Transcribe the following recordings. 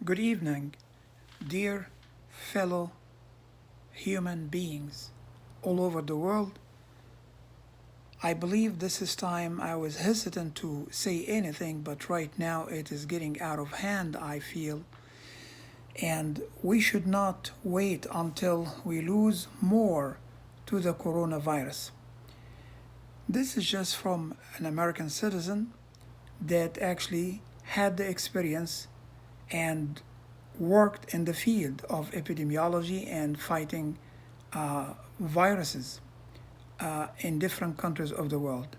Good evening, dear fellow human beings all over the world. I believe this is time I was hesitant to say anything, but right now it is getting out of hand, I feel. And we should not wait until we lose more to the coronavirus. This is just from an American citizen that actually had the experience and worked in the field of epidemiology and fighting viruses in different countries of the world.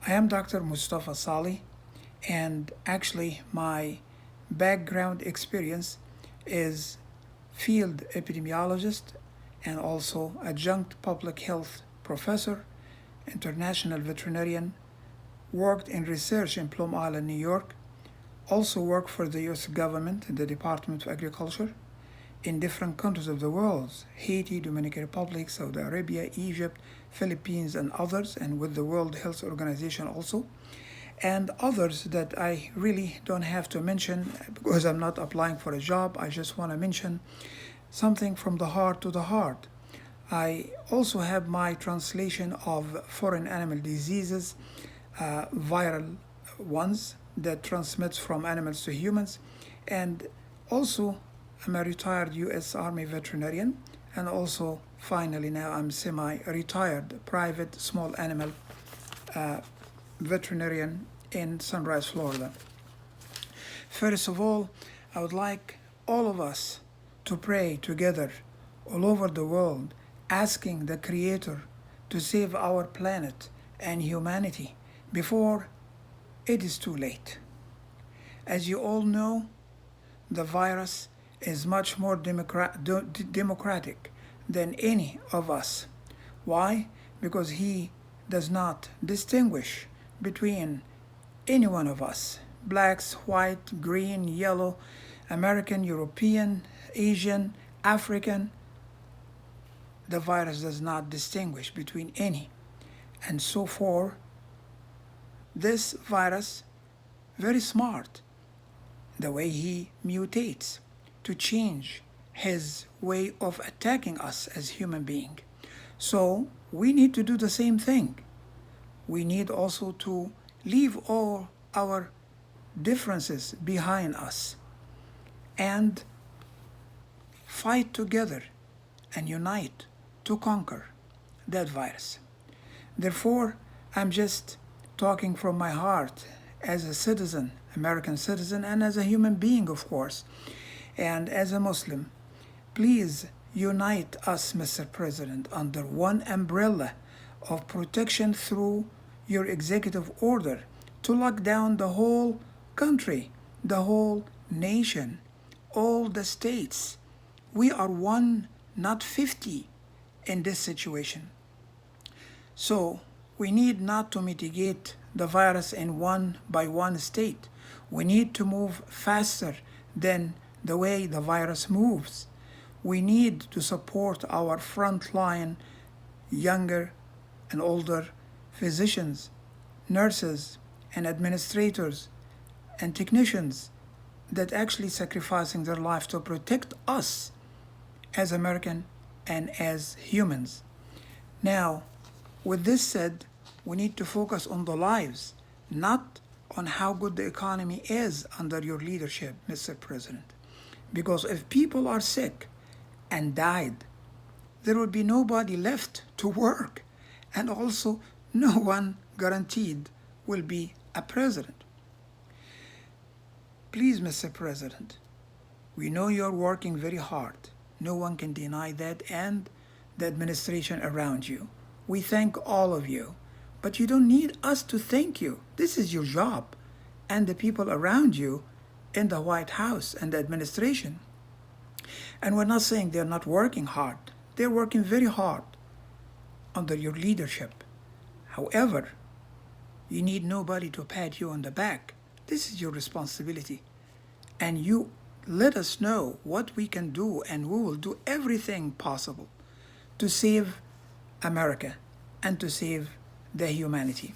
I am Dr. Mustafa Salih, and actually, my background experience is field epidemiologist and also adjunct public health professor, international veterinarian, worked in research in Plum Island, New York, also worked for the US government in the Department of Agriculture in different countries of the world: Haiti, Dominican Republic, Saudi Arabia, Egypt, Philippines, and others, and with the World Health Organization also, and others that I really don't have to mention because I'm not applying for a job. I just want to mention something from the heart to the heart. I also have my translation of foreign animal diseases, viral ones that transmits from animals to humans, and also I'm a retired U.S. Army veterinarian, and also finally now I'm semi-retired private small animal veterinarian in Sunrise, Florida. First of all, I would like all of us to pray together all over the world, asking the Creator to save our planet and humanity before it is too late. As you all know, the virus is much more democratic than any of us. Why? Because he does not distinguish between any one of us: blacks, white, green, yellow, American, European, Asian, African. The virus does not distinguish between any. And so for this virus, very smart, the way he mutates to change his way of attacking us as human beings. So we need to do the same thing. We need also to leave all our differences behind us and fight together and unite to conquer that virus. Therefore, I'm just talking from my heart as a citizen, American citizen, and as a human being, of course, and as a Muslim. Please unite us, Mr. President, under one umbrella of protection through your executive order to lock down the whole country, the whole nation, all the states. We are one, not 50, in this situation. So we need not to mitigate the virus in one by one state. We need to move faster than the way the virus moves. We need to support our frontline younger and older physicians, nurses, and administrators and technicians that actually sacrificing their life to protect us as American and as humans. Now, with this said, we need to focus on the lives, not on how good the economy is under your leadership, Mr. President. Because if people are sick and died, there would be nobody left to work, and also no one guaranteed will be a president. Please, Mr. President, we know you're working very hard. No one can deny that, and the administration around you. We thank all of you, but you don't need us to thank you. This is your job, and the people around you in the White House and the administration. And we're not saying they're not working hard. They're working very hard under your leadership. However, you need nobody to pat you on the back. This is your responsibility. And you let us know what we can do, and we will do everything possible to save America and to save the humanity.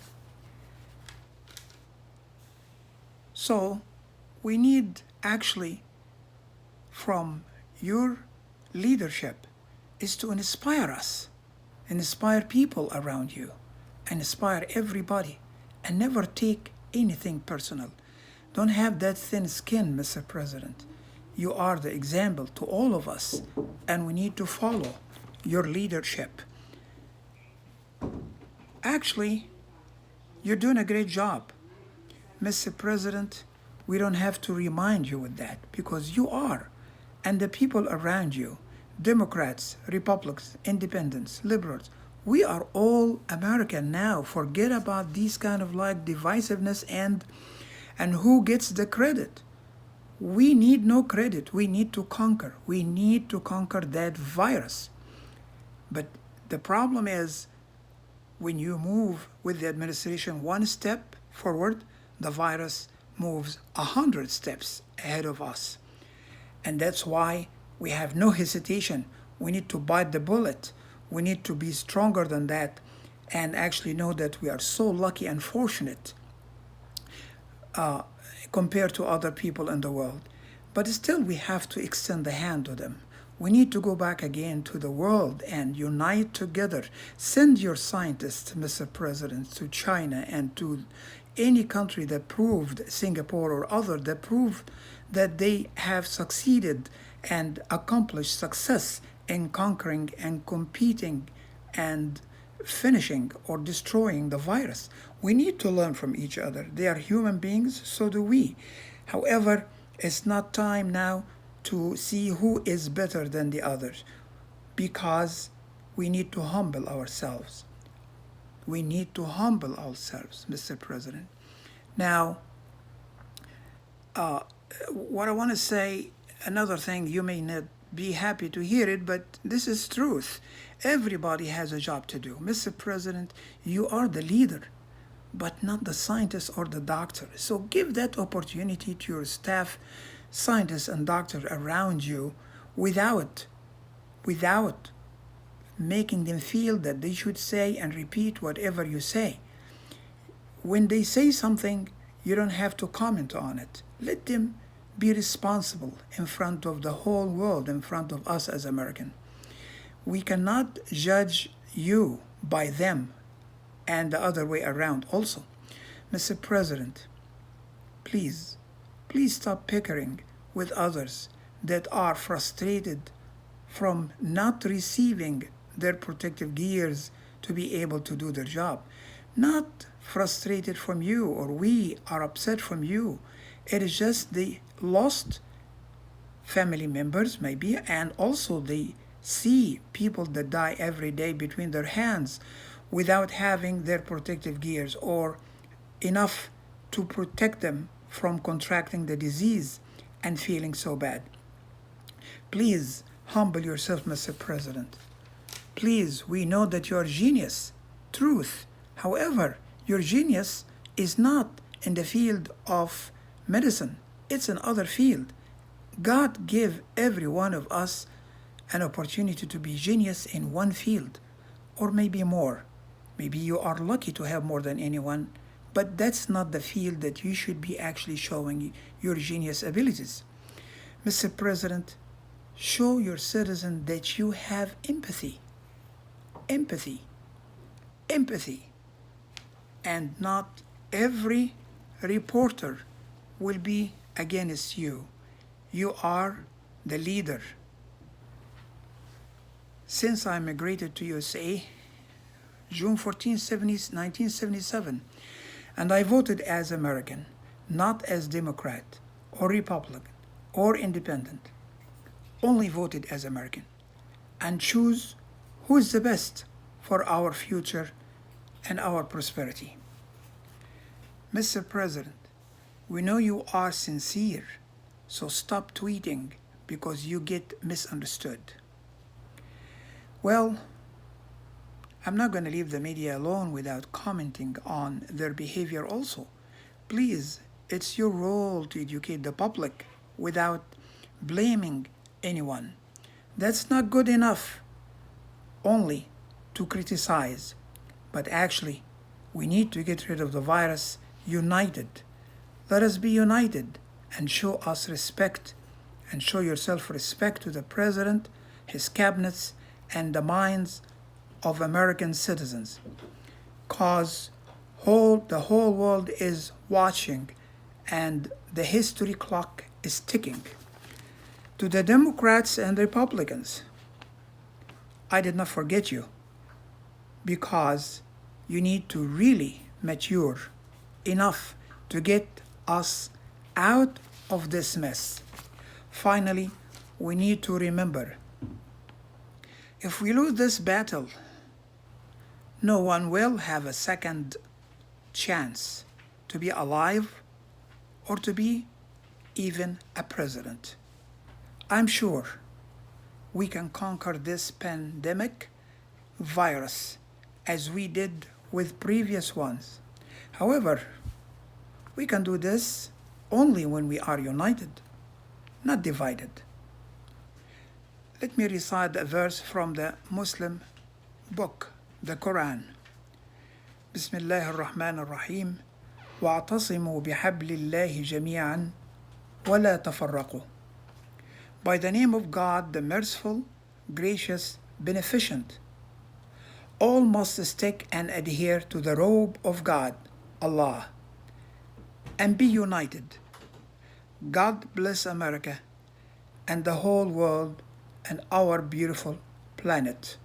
So we need actually from your leadership is to inspire us, inspire people around you, and inspire everybody, and never take anything personal. Don't have that thin skin, Mr. President. You are the example to all of us, and we need to follow your leadership. Actually, you're doing a great job. Mr. President, we don't have to remind you with that because you are. And the people around you, Democrats, Republicans, Independents, Liberals, we are all American now. Forget about these kind of like divisiveness and who gets the credit. We need no credit. We need to conquer. We need to conquer that virus. But the problem is when you move with the administration one step forward, the virus moves 100 steps ahead of us. And that's why we have no hesitation. We need to bite the bullet. We need to be stronger than that and actually know that we are so lucky and fortunate compared to other people in the world. But still, we have to extend the hand to them. We need to go back again to the world and unite together. Send your scientists, Mr. President, to China and to any country that proved, Singapore or other, that proved that they have succeeded and accomplished success in conquering and competing and finishing or destroying the virus. We need to learn from each other. They are human beings, so do we. However, it's not time now to see who is better than the others because we need to humble ourselves. We need to humble ourselves, Mr. President. Now, what I want to say, another thing, you may not be happy to hear it, but this is truth. Everybody has a job to do. Mr. President, you are the leader, but not the scientist or the doctor. So give that opportunity to your staff, scientists and doctors around you without making them feel that they should say and repeat whatever you say. When they say something, you don't have to comment on it. Let them be responsible in front of the whole world, in front of us as Americans. We cannot judge you by them and the other way around also. Mr. President, please stop pickering with others that are frustrated from not receiving their protective gears to be able to do their job. Not frustrated from you or we are upset from you. It is just the lost family members maybe, and also they see people that die every day between their hands without having their protective gears or enough to protect them from contracting the disease and feeling so bad. Please humble yourself, Mr. President. Please, we know that you are genius, truth. However, your genius is not in the field of medicine. It's another field. God gave every one of us an opportunity to be genius in one field, or maybe more. Maybe you are lucky to have more than anyone, but that's not the field that you should be actually showing your genius abilities. Mr. President, show your citizen that you have empathy. Empathy. Empathy. And not every reporter will be against you. You are the leader. Since I immigrated to USA, June 14, 1977, and I voted as American, not as Democrat or Republican or Independent, only voted as American, and choose who is the best for our future and our prosperity. Mr. President, we know you are sincere, so stop tweeting because you get misunderstood. Well, I'm not going to leave the media alone without commenting on their behavior also. Please, it's your role to educate the public without blaming anyone. That's not good enough only to criticize, but actually we need to get rid of the virus united. Let us be united and show us respect and show yourself respect to the president, his cabinets, and the minds of American citizens. Cause the whole world is watching and the history clock is ticking. To the Democrats and Republicans, I did not forget you, because you need to really mature enough to get us out of this mess. Finally, we need to remember, if we lose this battle, no one will have a second chance to be alive or to be even a president. I'm sure we can conquer this pandemic virus as we did with previous ones. However, we can do this only when we are united, not divided. Let me recite a verse from the Muslim book, the Quran. Bismillah ar-Rahman ar-Rahim. وَاعْتَصِمُوا بِحَبْلِ اللَّهِ جَمِيعًا وَلَا تَفَرَّقُوا. By the name of God, the merciful, gracious, beneficent, all must stick and adhere to the robe of God, Allah, and be united. God bless America and the whole world and our beautiful planet.